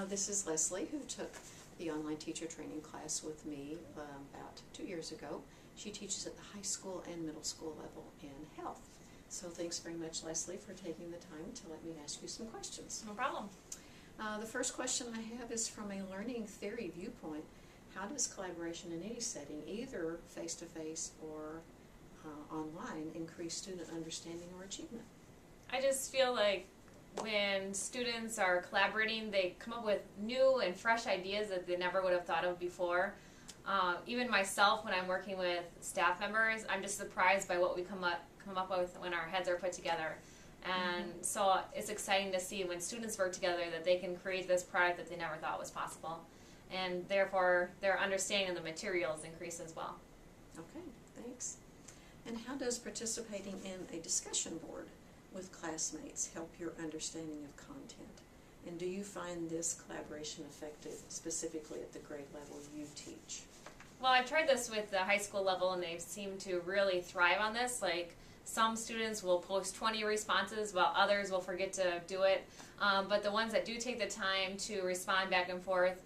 This is Leslie, who took the online teacher training class with me about 2 years ago. She teaches at the high school and middle school level in health. So thanks very much, Leslie, for taking the time to let me ask you some questions. No problem. The first question I have is from a learning theory viewpoint. How does collaboration in any setting, either face-to-face or online, increase student understanding or achievement? I just feel like when students are collaborating, they come up with new and fresh ideas that they never would have thought of before. Even myself, when I'm working with staff members, I'm just surprised by what we come up with when our heads are put together. And so it's exciting to see when students work together that they can create this product that they never thought was possible. And therefore, their understanding of the materials increase as well. Okay, thanks. And how does participating in a discussion board with classmates help your understanding of content? And do you find this collaboration effective specifically at the grade level you teach? Well, I've tried this with the high school level, and they seem to really thrive on this. Like, some students will post 20 responses while others will forget to do it. But the ones that do take the time to respond back and forth,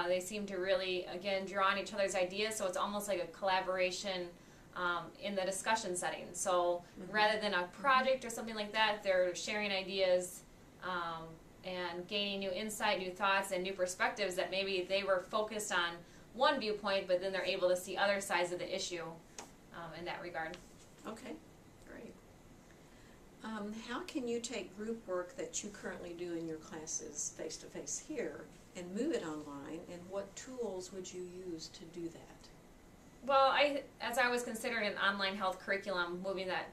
they seem to really, again, draw on each other's ideas. So it's almost like a collaboration in the discussion setting. So rather than a project or something like that, they're sharing ideas and gaining new insight, new thoughts, and new perspectives that maybe they were focused on one viewpoint, but then they're able to see other sides of the issue in that regard. Okay, great. How can you take group work that you currently do in your classes face-to-face here and move it online, and what tools would you use to do that? Well, as I was considering an online health curriculum, moving that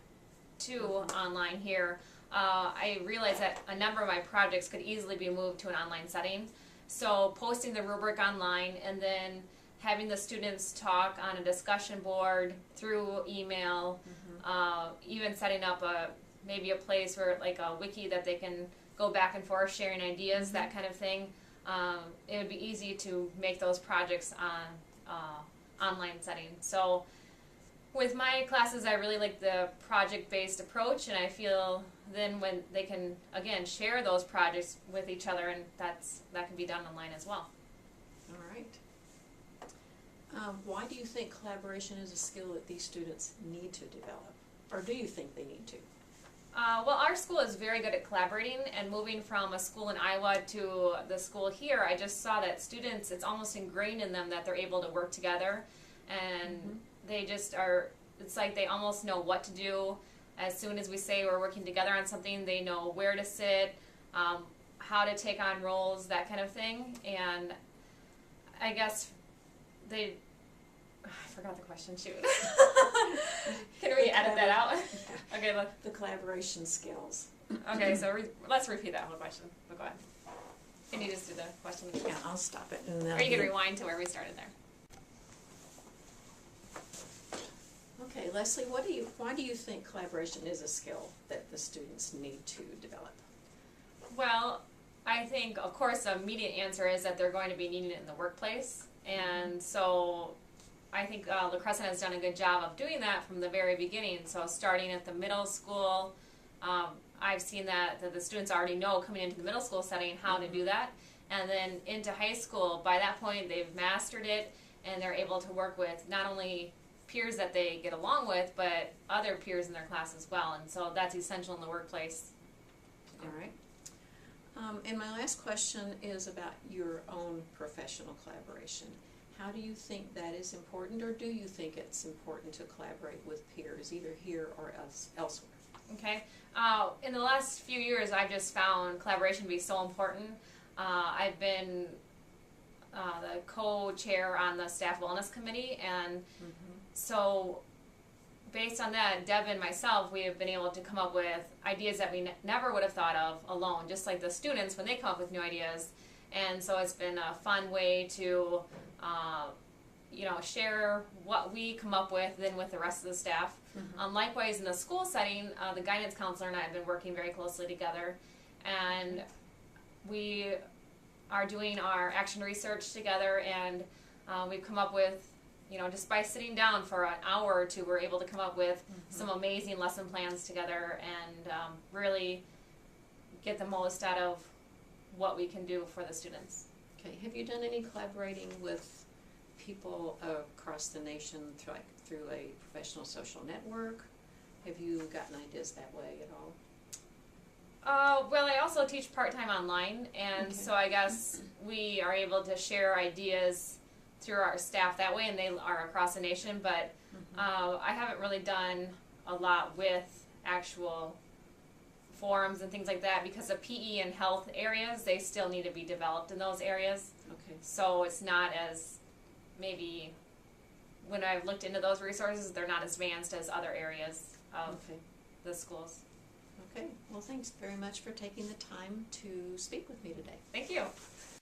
to online here, I realized that a number of my projects could easily be moved to an online setting. So posting the rubric online and then having the students talk on a discussion board through email, even setting up maybe a place where, like a wiki that they can go back and forth sharing ideas, that kind of thing. It would be easy to make those projects on online setting. So with my classes, I really like the project-based approach, and I feel then when they can, again, share those projects with each other, and that can be done online as well. All right. Why do you think collaboration is a skill that these students need to develop, or do you think they need to? Well, our school is very good at collaborating, and moving from a school in Iowa to the school here, I just saw that students, it's almost ingrained in them that they're able to work together, and they just are, it's like they almost know what to do. As soon as we say we're working together on something, they know where to sit, how to take on roles, that kind of thing. And I guess I forgot the question, shoot. Can we edit that out? Yeah. Okay, look. The collaboration skills. Okay, so let's repeat that whole question. But go ahead. Can you just do the question again? Yeah, I'll stop it. And or you can rewind to where we started there. Okay, Leslie, why do you think collaboration is a skill that the students need to develop? Well, I think, of course, the immediate answer is that they're going to be needing it in the workplace. And so I think La Crescent has done a good job of doing that from the very beginning. So starting at the middle school, I've seen that the students already know coming into the middle school setting how to do that. And then into high school, by that point, they've mastered it, and they're able to work with not only peers that they get along with, but other peers in their class as well. And so that's essential in the workplace. All right. And my last question is about your own professional collaboration. How do you think that is important, or do you think it's important to collaborate with peers, either here or elsewhere? Okay. In the last few years, I've just found collaboration to be so important. I've been the co-chair on the staff wellness committee, and so based on that, Deb and myself, we have been able to come up with ideas that we never would have thought of alone, just like the students when they come up with new ideas. And so it's been a fun way to share what we come up with then with the rest of the staff. Likewise, in the school setting, the guidance counselor and I have been working very closely together, and we are doing our action research together, and we've come up with, just by sitting down for an hour or two, we're able to come up with some amazing lesson plans together and really get the most out of what we can do for the students. Okay, have you done any collaborating with people across the nation through a professional social network? Have you gotten ideas that way at all? Well, I also teach part-time online, and Okay. so I guess we are able to share ideas through our staff that way, and they are across the nation, but I haven't really done a lot with actual forums and things like that, because the PE and health areas, they still need to be developed in those areas. Okay. So it's not as, maybe, when I've looked into those resources, they're not as advanced as other areas of Okay. the schools. Okay. Well, thanks very much for taking the time to speak with me today. Thank you.